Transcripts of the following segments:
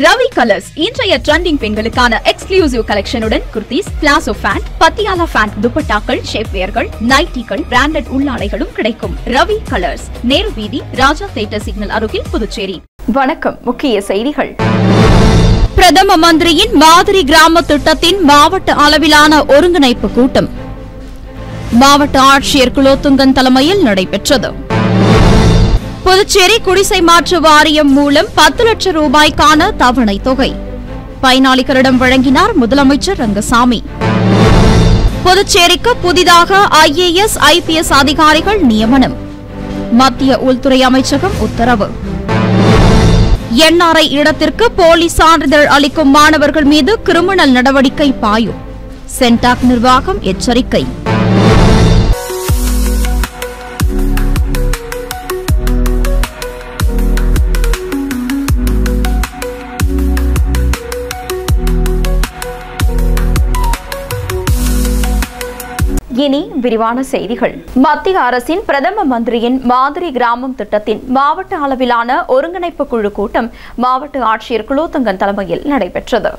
Ravi colours இன்றைய trending பெண்களுக்கான exclusive கலெக்ஷனுடன் kurtis, palazzo pant, Patiala pant, துப்பட்டாக்கள், ஷேப்வேர்கள், நைட்டிகள், பிராண்டட் உள்ளாடைகளும் கிடைக்கும். ரவி கலர்ஸ், நேரு வீதி, ராஜா தியேட்டர் சிக்னல் அருகில், புதுச்சேரி. வணக்கம். முக்கிய செய்திகள். பிரதம மந்திரியின் மாதிரி கிராம திட்டத்தின் மாவட்ட அளவிலான ஒருங்கிணைப்பு கூட்டம் மாவட்ட ஆட்சியர் குலோத்துங்கன் தலைமையில் நடைபெற்றது. புதுச்சேரி குடிசை மாற்று வாரியம் மூலம் 10 லட்சம் ரூபாய்க்கான தவணை தொகை பயனாளிகளிடம் வழங்கினார் முதலமைச்சர் ரங்கசாமி. புதுச்சேரிக்கு புதிதாக IAS, IPS அதிகாரிகள் நியமனம், மத்திய உள்துறை அமைச்சகம் உத்தரவு. NRI இடத்திற்கு போலி சான்றிதழ் அளிக்கும் மாணவர்கள் மீது கிரிமினல் நடவடிக்கை பாயும், சென்டாக் நிர்வாகம் எச்சரிக்கை. இனி விரிவான செய்திகள். மத்திய அரசின் பிரதம மந்திரியின் மாதிரி கிராமம் திட்டத்தின் மாவட்ட அளவிலான ஒருங்கிணைப்பு குழு கூட்டம் மாவட்ட ஆட்சியர் குலோத்துங்கன் தலைமையில் நடைபெற்றது.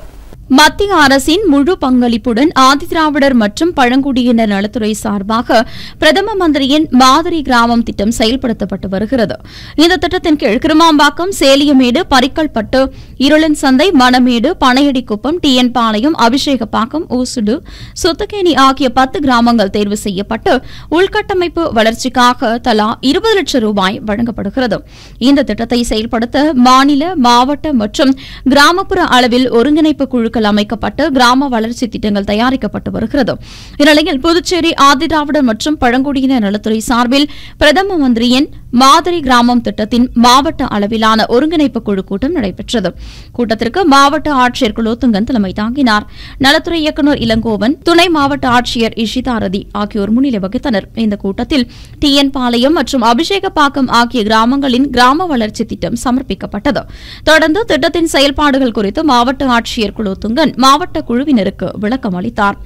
மத்திய அரசின் முழு பங்களிப்புடன் ஆதிதிராவிடர் மற்றும் பழங்குடியினர் நலத்துறை சார்பாக பிரதம மந்திரியின் மாதிரி கிராமம் திட்டம் செயல்படுத்தப்பட்டு வருகிறது. இந்த திட்டத்தின் கீழ் கிருமாம்பாக்கம், சேலியமேடு, பரிக்கல்பட்டு, இருளன் சந்தை, மணமேடு, பனையடிக்குப்பம், TN பாளையம், அபிஷேகப்பாக்கம், ஊசுடு, சுத்தகேணி ஆகிய 10 கிராமங்கள் தேர்வு செய்யப்பட்டு உள்கட்டமைப்பு வளர்ச்சிக்காக தலா 20 லட்சம் ரூபாய் வழங்கப்படுகிறது. இந்த திட்டத்தை செயல்படுத்த மாநில, மாவட்ட மற்றும் கிராமப்புற அளவில் ஒருங்கிணைப்பு குழு அமைக்கப்பட்டு கிராம வளர்ச்சி திட்டங்கள் தயாரிக்கப்பட்டு வருகிறது. இந்நிலையில் புதுச்சேரி ஆதிதிராவிடர் மற்றும் பழங்குடியினர் நலத்துறை சார்பில் பிரதம மந்திரியின் மாதிரி கிராமம் திட்டத்தின் மாவட்ட அளவிலான ஒருங்கிணைப்பு குழு கூட்டம் நடைபெற்றது. கூட்டத்திற்கு மாவட்ட ஆட்சியர் குலோத்துங்கன் தலைமை தாங்கினார். நலத்துறை இயக்குநர் இளங்கோவன், துணை மாவட்ட ஆட்சியர் இஷிதா ரதி ஆகியோர் முன்னிலை வகித்தனர். இந்த கூட்டத்தில் TN பாளையம் மற்றும் அபிஷேகப்பாக்கம் ஆகிய கிராமங்களின் கிராம வளர்ச்சி திட்டம் சமர்ப்பிக்கப்பட்டது. தொடர்ந்து திட்டத்தின் செயல்பாடுகள் குறித்து மாவட்ட ஆட்சியர் குலோத்துங்கன் மாவட்ட குழுவினருக்கு விளக்கம் அளித்தார்.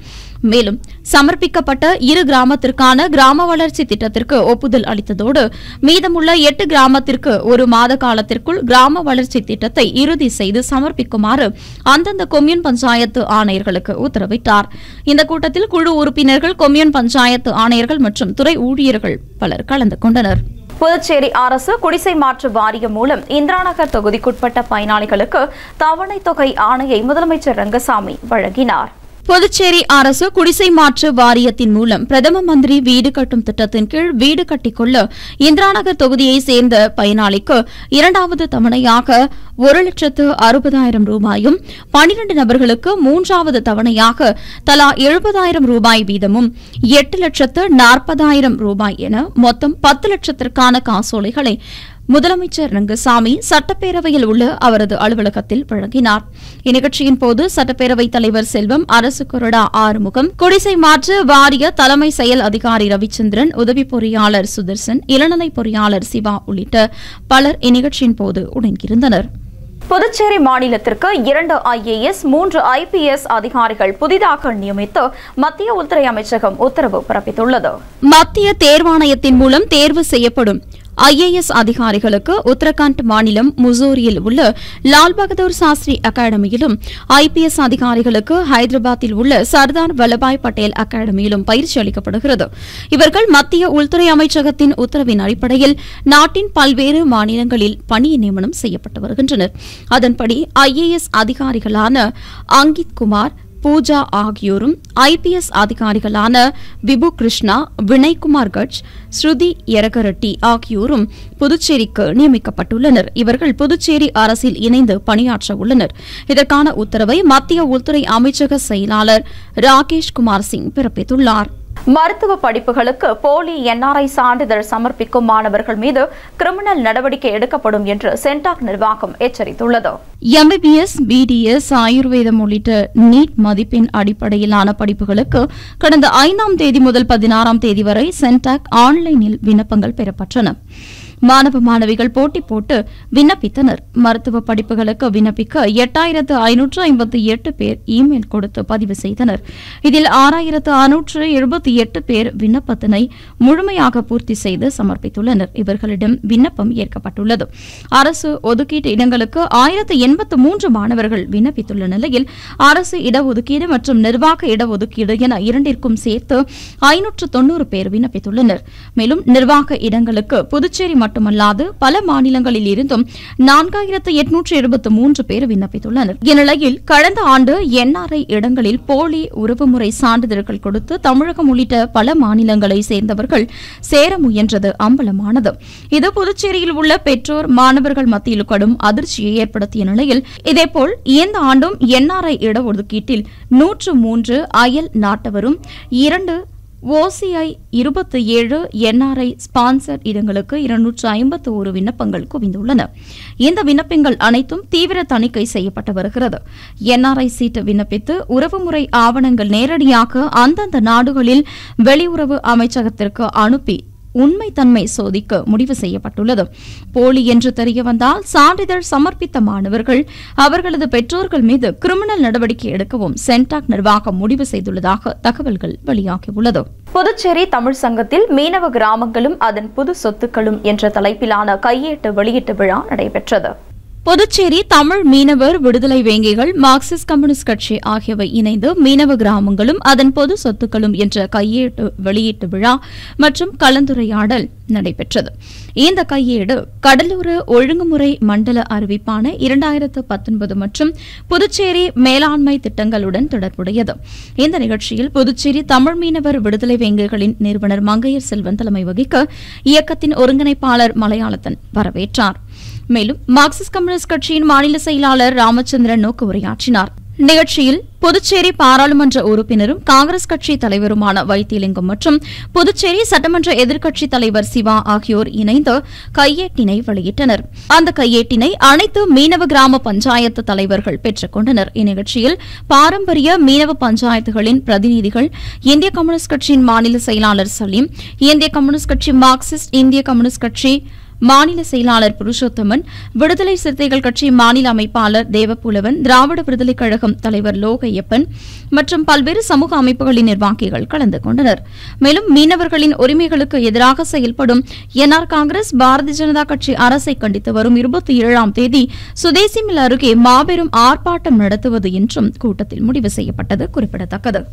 மேலும் சமர்ப்பிக்கப்பட்ட 2 கிராமத்திற்கான கிராம வளர்ச்சி திட்டத்திற்கு ஒப்புதல் அளித்ததோடு மீதமுள்ள 8 கிராமத்திற்கு 1 மாத காலத்திற்குள் கிராம வளர்ச்சி திட்டத்தை இறுதி செய்து சமர்ப்பிக்குமாறு அந்தந்த கொம்யூன் பஞ்சாயத்து ஆணையர்களுக்கு உத்தரவிட்டார். இந்த கூட்டத்தில் குழு உறுப்பினர்கள், கொம்யூன் பஞ்சாயத்து ஆணையர்கள் மற்றும் துறை ஊழியர்கள் பலர் கலந்து கொண்டனர். புதுச்சேரி அரசு குடிசை மாற்று வாரியம் மூலம் இந்திராநகர் தொகுதிக்குட்பட்ட பயனாளிகளுக்கு தவணை தொகை ஆணையை முதலமைச்சர் ரங்கசாமி வழங்கினார். புதுச்சேரி அரசு குடிசை மாற்று வாரியத்தின் மூலம் பிரதம மந்திரி வீடு கட்டும் திட்டத்தின் கீழ் வீடு கட்டிக்கொள்ள இந்திராநகர் தொகுதியைச் சேர்ந்த பயனாளிக்கு 2வது தவணையாக 1,60,000 ரூபாயும், 12 நபர்களுக்கு 3வது தவணையாக தலா 70,000 ரூபாய் வீதமும், 8,40,000 ரூபாய் என மொத்தம் 10 லட்சத்திற்கான காசோலைகளை முதலமைச்சர் ரங்கசாமி சட்டப்பேரவையில் உள்ள அவரது அலுவலகத்தில் வழங்கினார். இந்நிகழ்ச்சியின் போது சட்டப்பேரவைத் தலைவர் செல்வம், அரசு கொறடா ஆறுமுகம், குடிசை மாற்று வாரிய தலைமை செயல் அதிகாரி ரவிச்சந்திரன், உதவி பொறியாளர் சுதர்சன், இளநிலை பொறியாளர் சிவா உள்ளிட்ட பலர் இந்நிகழ்ச்சியின் போது உடனிருந்தனர். புதுச்சேரி மாநிலத்திற்கு 2 IAS, 3 IPS அதிகாரிகள் புதிதாக நியமித்து மத்திய உள்துறை அமைச்சகம் உத்தரவு பிறப்பித்துள்ளது. மத்திய தேர்வாணையத்தின் மூலம் தேர்வு செய்யப்படும் IAS அதிகாரிகளுக்கு உத்தரகாண்ட் மாநிலம் முசோரியில் உள்ள லால் பகதூர் சாஸ்திரி அகாடமியிலும், IPS அதிகாரிகளுக்கு ஹைதராபாத்தில் உள்ள சர்தார் வல்லபாய் பட்டேல் அகாடமியிலும் பயிற்சி அளிக்கப்படுகிறது. இவர்கள் மத்திய உள்துறை அமைச்சகத்தின் உத்தரவின் அடிப்படையில் நாட்டின் பல்வேறு மாநிலங்களில் பணி நியமனம் செய்யப்பட்டு வருகின்றனர். அதன்படி IAS அதிகாரிகளான அங்கித் குமார், பூஜா ஆகியோரும், IPS அதிகாரிகளான விபு கிருஷ்ணா, வினய்குமார் கட்ச், ஸ்ருதி எரகரெட்டி ஆகியோரும் புதுச்சேரிக்கு நியமிக்கப்பட்டுள்ளனர். இவர்கள் புதுச்சேரி அரசில் இணைந்து பணியாற்ற உள்ளனர். இதற்கான உத்தரவை மத்திய உள்துறை அமைச்சக செயலாளர் ராகேஷ் குமார் சிங் பிறப்பித்துள்ளார். மருத்துவ படிப்புகளுக்கு போலி NRI சான்றிதழ் சமர்ப்பிக்கும் மாணவர்கள் மீது கிரிமினல் நடவடிக்கை எடுக்கப்படும் என்று சென்டாக் நிர்வாகம் எச்சரித்துள்ளது. MBBS, BDS, ஆயுர்வேதம் உள்ளிட்ட நீட் மதிப்பெண் அடிப்படையிலான படிப்புகளுக்கு கடந்த 5ஆம் தேதி முதல் 16ஆம் தேதி வரை சென்டாக் ஆன்லைனில் விண்ணப்பங்கள் பெறப்பட்டன. மாணவ மாணவிகள் போட்டி போட்டு விண்ணப்பித்தனர். மருத்துவ படிப்புகளுக்கு விண்ணப்பிக்க 8558 பேர் இமெயில் கொடுத்து பதிவு செய்தனர். இதில் 6678 பேர் விண்ணப்பத்தினை முழுமையாக பூர்த்தி செய்து சமர்ப்பித்துள்ளனர். இவர்களிடம் விண்ணப்பம் ஏற்கப்பட்டுள்ளது. அரசு ஒதுக்கீட்டு இடங்களுக்கு 1083 மாணவர்கள் விண்ணப்பித்துள்ள நிலையில் அரசு இடஒதுக்கீடு மற்றும் நிர்வாக இடஒதுக்கீடு என இரண்டிற்கும் சேர்த்து 590 பேர் விண்ணப்பித்துள்ளனர். மேலும் நிர்வாக இடங்களுக்கு புதுச்சேரி மட்டுமல்லாது பல மாநிலங்களில் இருந்தும் 4873 பேர் விண்ணப்பித்துள்ளனர். இந்நிலையில் கடந்த ஆண்டு NRI இடங்களில் போலி உறவுமுறை சான்றிதழ்கள் கொடுத்து தமிழகம் உள்ளிட்ட பல மாநிலங்களை சேர்ந்தவர்கள் சேர முயன்றது அம்பலமானது. இது புதுச்சேரியில் உள்ள பெற்றோர் மாணவர்கள் மத்தியில் கடும் அதிர்ச்சியை ஏற்படுத்திய நிலையில் இதேபோல் இந்த ஆண்டும் NRI இடஒதுக்கீட்டில் 103 அயல் நாட்டவரும் 2 OCI 27 NRI ஸ்பான்சர் இடங்களுக்கு 251 விண்ணப்பங்கள் குவிந்துள்ளன. இந்த விண்ணப்பங்கள் அனைத்தும் தீவிர தணிக்கை செய்யப்பட்டு வருகிறது. NRI சீட்டு விண்ணப்பித்து உறவுமுறை ஆவணங்கள் நேரடியாக அந்தந்த நாடுகளில் வெளியுறவு அமைச்சகத்திற்கு அனுப்பி உண்மைத்தன்மை சோதிக்க முடிவு செய்யப்பட்டுள்ளது. போலி என்று தெரியவந்தால் சான்றிதழ் சமர்ப்பித்த மாணவர்கள் அவர்களது பெற்றோர்கள் மீது கிரிமினல் நடவடிக்கை எடுக்கவும் சென்டாக் நிர்வாகம் முடிவு செய்துள்ளதாக தகவல்கள் வெளியாகியுள்ளது. புதுச்சேரி தமிழ் சங்கத்தில் மீனவ கிராமங்களும் அதன் புது சொத்துக்களும் என்ற தலைப்பிலான கையேட்டு வெளியீட்டு விழா நடைபெற்றது. புதுச்சேரி தமிழ் மீனவர் விடுதலை வேங்கைகள் மார்க்சிஸ்ட் கம்யூனிஸ்ட் கட்சி ஆகியவை இணைந்து மீனவ கிராமங்களும் அதன் பொது சொத்துக்களும் என்ற கையேட்டு வெளியீட்டு விழா மற்றும் கலந்துரையாடல் நடைபெற்றது. இந்த கையேடு கடலோர ஒழுங்குமுறை மண்டல அறிவிப்பான 2019 மற்றும் புதுச்சேரி மேலாண்மை திட்டங்களுடன் தொடர்புடையது. இந்த நிகழ்ச்சியில் புதுச்சேரி தமிழ் மீனவர் விடுதலை வேங்கைகளின் நிறுவனர் மங்கையர் செல்வன் தலைமை வகிக்க இயக்கத்தின் ஒருங்கிணைப்பாளர் மலையாளத்தன் வரவேற்றார். மேலும் மார்க்சிஸ்ட் கம்யூனிஸ்ட் கட்சியின் மாநில செயலாளர் ராமச்சந்திரன் நோக்கு உரையாற்றினார். நிகழ்ச்சியில் புதுச்சேரி பாராளுமன்ற உறுப்பினரும் காங்கிரஸ் கட்சி தலைவருமான வைத்தியலிங்கம் மற்றும் புதுச்சேரி சட்டமன்ற எதிர்க்கட்சித் தலைவர் சிவா ஆகியோர் இணைந்து கையேட்டினை வெளியிட்டனர். அந்த கையேட்டினை அனைத்து மீனவ கிராம பஞ்சாயத்து தலைவர்கள் பெற்றுக் கொண்டனர். இந்நிகழ்ச்சியில் பாரம்பரிய மீனவ பஞ்சாயத்துகளின் பிரதிநிதிகள், இந்திய கம்யூனிஸ்ட் கட்சியின் மாநில செயலாளர் சலீம், இந்திய கம்யூனிஸ்ட் கட்சி, மார்க்சிஸ்ட் இந்திய கம்யூனிஸ்ட் கட்சி மாநில செயலாளர் புருஷோத்தமன், விடுதலை சிறுத்தைகள் கட்சி மாநில அமைப்பாளர் தேவப்புலவன், திராவிட விடுதலை கழகம் தலைவர் லோகையப்பன் மற்றும் பல்வேறு சமூக அமைப்புகளின் நிர்வாகிகள் கலந்து கொண்டனர். மேலும் மீனவர்களின் உரிமைகளுக்கு எதிராக செயல்படும் NR காங்கிரஸ், பாரதிய ஜனதா கட்சி அரசை கண்டித்து வரும் 27ஆம் தேதி சுதேசி மில் அருகே மாபெரும் ஆர்ப்பாட்டம் நடத்துவது என்றும் கூட்டத்தில் முடிவு செய்யப்பட்டது குறிப்பிடத்தக்கது.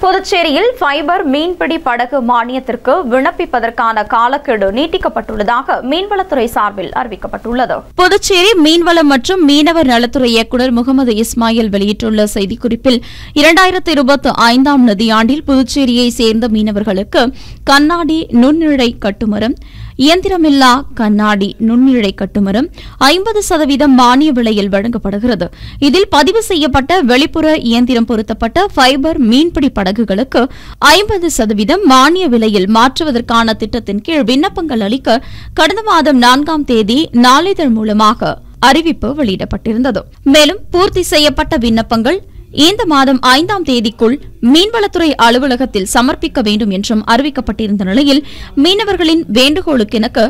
புதுச்சேரியில் ஃபைபர் மீன்பிடி படகு மானியத்திற்கு விண்ணப்பிப்பதற்கான காலக்கெடு நீட்டிக்கப்பட்டுள்ளதாக மீன்வளத்துறை சார்பில் அறிவிக்கப்பட்டுள்ளது. புதுச்சேரி மீன்வளம் மற்றும் மீனவர் நலத்துறை இயக்குநர் முகமது இஸ்மாயில் வெளியிட்டுள்ள செய்திக்குறிப்பில் 2025ஆம் நிதியாண்டில் புதுச்சேரியை சேர்ந்த மீனவர்களுக்கு கண்ணாடி நுண்ணிழை கட்டுமரம், இயந்திரமில்லா கண்ணாடி நுண்ணிழை கட்டுமரம் 50% மானிய விலையில் வழங்கப்படுகிறது. இதில் பதிவு செய்யப்பட்ட வெளிப்புற இயந்திரம் பொருத்தப்பட்ட ஃபைபர் மீன்பிடி படகுகளுக்கு 50% மானிய விலையில் மாற்றுவதற்கான திட்டத்தின் கீழ் விண்ணப்பங்கள் அளிக்க கடந்த மாதம் 4ஆம் தேதி நாளிதழ் மூலமாக அறிவிப்பு வெளியிடப்பட்டிருந்தது. மேலும் பூர்த்தி செய்யப்பட்ட விண்ணப்பங்கள் இந்த மாதம் 5ஆம் தேதிக்குள் மீன்வளத்துறை அலுவலகத்தில் சமர்ப்பிக்க வேண்டும் என்றும் அறிவிக்கப்பட்டிருந்த நிலையில் மீனவர்களின் வேண்டுகோளுக்கிணங்க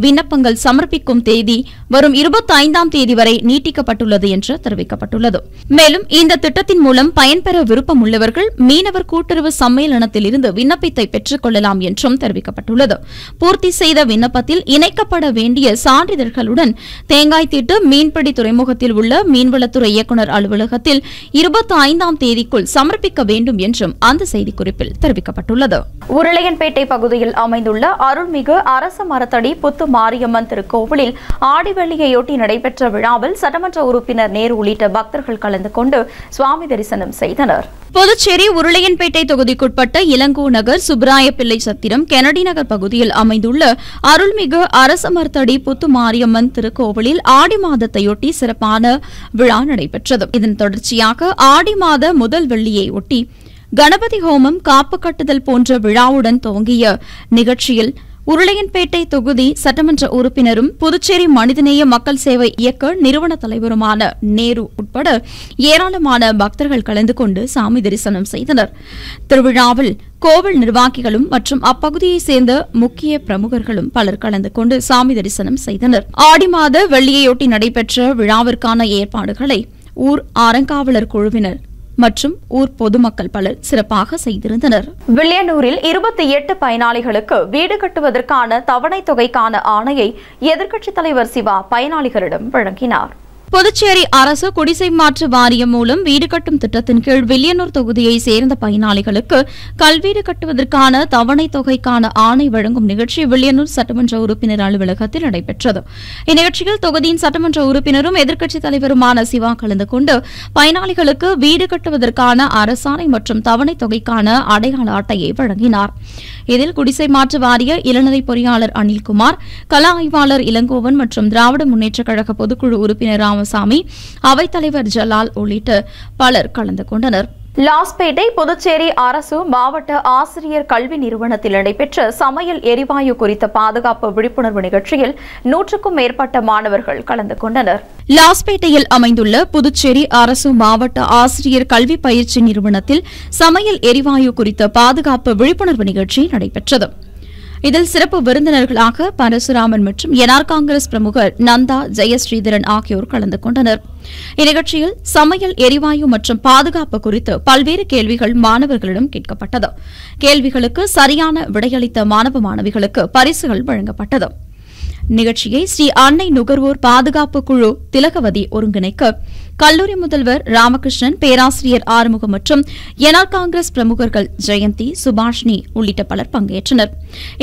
விண்ணப்பங்கள் சமர்ப்பிக்கும் தேதி வரும் 25ஆம் தேதி வரை நீட்டிக்கப்பட்டுள்ளது என்று தெரிவிக்கப்பட்டுள்ளது. மேலும் இந்த திட்டத்தின் மூலம் பயன்பெற விருப்பம் உள்ளவர்கள் மீனவர் கூட்டுறவு சம்மேளனத்தில் இருந்து விண்ணப்பத்தை பெற்றுக் கொள்ளலாம் என்றும் தெரிவிக்கப்பட்டுள்ளது. பூர்த்தி செய்த விண்ணப்பத்தில் இணைக்கப்பட வேண்டிய சான்றிதழ்களுடன் தேங்காய்த்திட்டு மீன்பிடி துறைமுகத்தில் உள்ள மீன்வளத்துறை இயக்குநர் அலுவலகத்தில் 25ஆம் தேதிக்குள் சமர்ப்பிக்க வேண்டும் என்றும் அந்த செய்திக்குறிப்பில் தெரிவிக்கப்பட்டுள்ளது. உருளையன்பேட்டை பகுதியில் அமைந்துள்ள அருள்மிகு அரச மரத்தடி புத்து மாரியம்மன் திருக்கோவிலில் ஆடிவெள்ளியையொட்டி நடைபெற்ற விழாவில் சட்டமன்ற உறுப்பினர் நேரு உள்ளிட்ட பக்தர்கள் கலந்து கொண்டு சுவாமி தரிசனம் செய்தனர். புதுச்சேரி உருளையன்பேட்டை தொகுதிக்குட்பட்ட இளங்கோ நகர், சுப்ராயப்பிள்ளை சத்திரம், கெனடி நகர் பகுதியில் அமைந்துள்ள அருள்மிகு அரச மரத்தடி புத்து மாரியம்மன் திருக்கோவிலில் ஆடி மாதத்தையொட்டி சிறப்பான விழா நடைபெற்றது. இதன் தொடர்ச்சியாக ஆடி மாத முதல் வெள்ளியை ஒட்டி கணபதி ஹோமம், காப்பு கட்டுதல் போன்ற விழாவுடன் துவங்கிய நிகழ்ச்சியில் உருளையன்பேட்டை தொகுதி சட்டமன்ற உறுப்பினரும் புதுச்சேரி மனிதநேய மக்கள் சேவை இயக்க நிறுவன தலைவருமான நேரு உட்பட ஏராளமான பக்தர்கள் கலந்து கொண்டு சாமி தரிசனம் செய்தனர். திருவிழாவில் கோவில் நிர்வாகிகளும் மற்றும் அப்பகுதியைச் சேர்ந்த முக்கிய பிரமுகர்களும் பலர் கலந்து கொண்டு சாமி தரிசனம் செய்தனர். ஆடி மாத வெள்ளியையொட்டி நடைபெற்ற விழாவிற்கான ஏற்பாடுகளை ஊர் அறங்காவலர் குழுவினர் மற்றும் ஊர் பொதுமக்கள் பலர் சிறப்பாக செய்திருந்தனர். வில்லியனூரில் 28 பயனாளிகளுக்கு வீடு கட்டுவதற்கான தவணைத் தொகைக்கான ஆணையை எதிர்க்கட்சித் தலைவர் சிவா பயனாளிகளிடம் வழங்கினார். புதுச்சேரி அரசு குடிசை மாற்று வாரியம் மூலம் வீடு கட்டும் திட்டத்தின் கீழ் வில்லியனூர் தொகுதியைச் சேர்ந்த பயனாளிகளுக்கு கல்வீடு கட்டுவதற்கான தவணைத் தொகைக்கான ஆணை வழங்கும் நிகழ்ச்சி வில்லியனூர் சட்டமன்ற உறுப்பினர் அலுவலகத்தில் நடைபெற்றது. இந்நிகழ்ச்சியில் தொகுதியின் சட்டமன்ற உறுப்பினரும் எதிர்க்கட்சித் தலைவருமான சிவா கலந்து கொண்டு பயனாளிகளுக்கு வீடு கட்டுவதற்கான அரசாணை மற்றும் தவணைத் தொகைக்கான அடையாள அட்டையை வழங்கினார். இதில் குடிசை மாற்று வாரிய இளநிலை பொறியாளர் அனில்குமார், கள ஆய்வாளர் இளங்கோவன் மற்றும் திராவிட முன்னேற்றக் கழக பொதுக்குழு உறுப்பினர் ராமசாமி, அவைத்தலைவர் ஜலால் உள்ளிட்ட பலர் கலந்து கொண்டனர். லாஸ்பேட்டை புதுச்சேரி அரசு மாவட்ட ஆசிரியர் கல்வி நிறுவனத்தில் நடைபெற்ற சமையல் எரிவாயு குறித்த பாதுகாப்பு விழிப்புணர்வு நிகழ்ச்சியில் 100க்கும் மேற்பட்ட மாணவர்கள் கலந்து கொண்டனர். லாஸ்பேட்டையில் அமைந்துள்ள புதுச்சேரி அரசு மாவட்ட ஆசிரியர் கல்வி பயிற்சி நிறுவனத்தில் சமையல் எரிவாயு குறித்த பாதுகாப்பு விழிப்புணர்வு நிகழ்ச்சி நடைபெற்றது. இதில் சிறப்பு விருந்தினர்களாக பரசுராமன் மற்றும் என்ஆர் காங்கிரஸ் பிரமுகர் நந்தா ஜெயஸ்ரீதரன் ஆகியோர் கலந்து கொண்டனர். இந்நிகழ்ச்சியில் சமையல் எரிவாயு மற்றும் பாதுகாப்பு குறித்து பல்வேறு கேள்விகள் மாணவர்களிடம் கேட்கப்பட்டது. கேள்விகளுக்கு சரியான விடையளித்த மாணவ மாணவிகளுக்கு பரிசுகள் வழங்கப்பட்டது. நிகழ்ச்சியை ஸ்ரீ அன்னை நுகர்வோர் பாதுகாப்பு குழு திலகவதி ஒருங்கிணைக்க கல்லூரி முதல்வர் ராமகிருஷ்ணன், பேராசிரியர் ஆறுமுகம் மற்றும் என்ஆர் காங்கிரஸ் பிரமுகர்கள் ஜெயந்தி, சுபாஷினி உள்ளிட்ட பலர் பங்கேற்றனர்.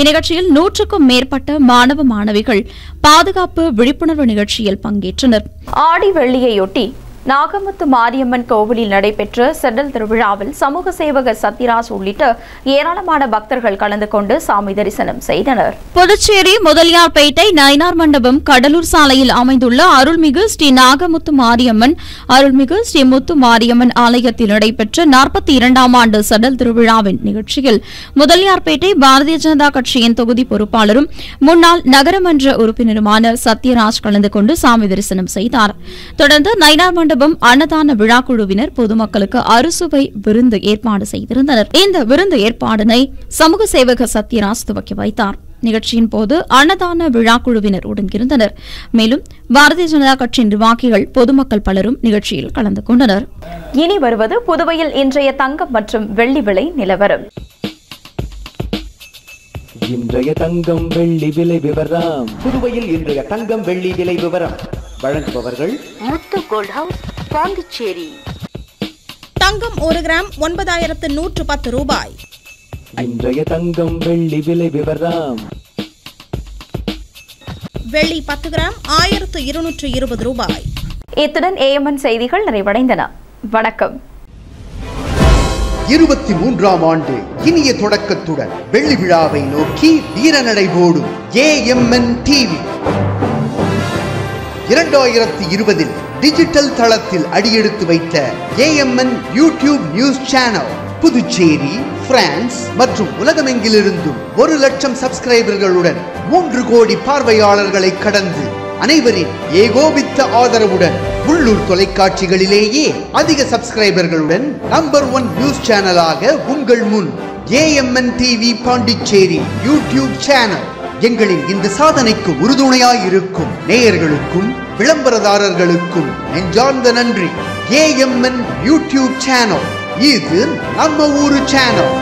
இந்நிகழ்ச்சியில் 100க்கும் மேற்பட்ட மாணவ மாணவிகள் பாதுகாப்பு விழிப்புணர்வு நிகழ்ச்சியில் பங்கேற்றனர். ஆடி வெள்ளியையொட்டி நாகமுத்து மாரியம்மன் கோவிலில் நடைபெற்ற செடல் திருவிழாவில் சமூக சேவகர் சத்யராஜ் உள்ளிட்ட ஏராளமான பக்தர்கள் கலந்து கொண்டு சாமி தரிசனம் செய்தனர். புதுச்சேரி முதலியார்பேட்டை நயினார் மண்டபம் கடலூர் சாலையில் அமைந்துள்ள அருள்மிகு ஸ்ரீ நாகமுத்து மாரியம்மன், அருள்மிகு ஸ்ரீ முத்து மாரியம்மன் ஆலயத்தில் நடைபெற்ற 42ஆம் ஆண்டு செடல் திருவிழாவின் நிகழ்ச்சியில் முதலியார்பேட்டை பாரதிய ஜனதா கட்சியின் தொகுதி பொறுப்பாளரும் முன்னாள் நகரமன்ற உறுப்பினருமான சத்யராஜ் கலந்து கொண்டு சாமி தரிசனம் செய்தார். தொடர்ந்து நயினார் மண்டபம் அன்னதான விழா குழுவினர் பொதுமக்களுக்கு அறுசுவை விருந்து ஏற்பாடு செய்திருந்தனர். இந்த விருந்து ஏற்பாடினை சமூக சேவகர் சத்யராஜ் துவக்கி வைத்தார். நிகழ்ச்சியின் போது அன்னதான விழா குழுவினர் உடனிருந்தனர். மேலும் பாரதிய ஜனதா கட்சி நிர்வாகிகள், பொதுமக்கள் பலரும் நிகழ்ச்சியில் கலந்து கொண்டனர். இனி வருவது புதுவையில் இன்றைய தங்கம் மற்றும் வெள்ளி விலை நிலவரம். இன்றைய தங்கம் வெள்ளி விலை விவரம். புதுவையில் இன்றைய தங்கம் வெள்ளி விலை விவரம் வழங்குபவர்கள் முத்து கோல்ட் ஹவுஸ், பாண்டிச்சேரி. தங்கம் 1 கிராம் 9110 ரூபாய். இன்றைய தங்கம் வெள்ளி விலை விவரம். வெள்ளி 10 கிராம் 1220 ரூபாய். இத்துடன் ஏஎம்என் செய்திகள் நிறைவடைந்தன. வணக்கம். 23ஆம் ஆண்டு இனிய தொடக்கத்துடன் வெள்ளி விழாவை நோக்கி வீரநடை போடும் ஏஎம்என் டிவி 2020 டிஜிட்டல் தளத்தில் அடியெடுத்து வைத்த AMN YouTube news channel Puducherry, France மற்றும் உலகமெங்கிலிருந்தும் 1 லட்சம் சப்ஸ்கிரைபர்களுடன் 3 கோடி பார்வையாளர்களை கடந்து அனைவரின் ஏகோபித்த ஆதரவுடன் உள்ளூர் தொலைக்காட்சிகளிலேயே அதிக சப்ஸ்கிரைபர்களுடன் நம்பர் 1 நியூஸ் சேனலாக உங்கள் முன் AMN TV Pondicherry YouTube channel. எங்களின் இந்த சாதனைக்கு உறுதுணையாயிருக்கும் நேயர்களுக்கும் விளம்பரதாரர்களுக்கும் நெஞ்சார்ந்த நன்றி. ஏஎம்என் யூடியூப் சேனல், இது நம்ம ஊரு சேனல்.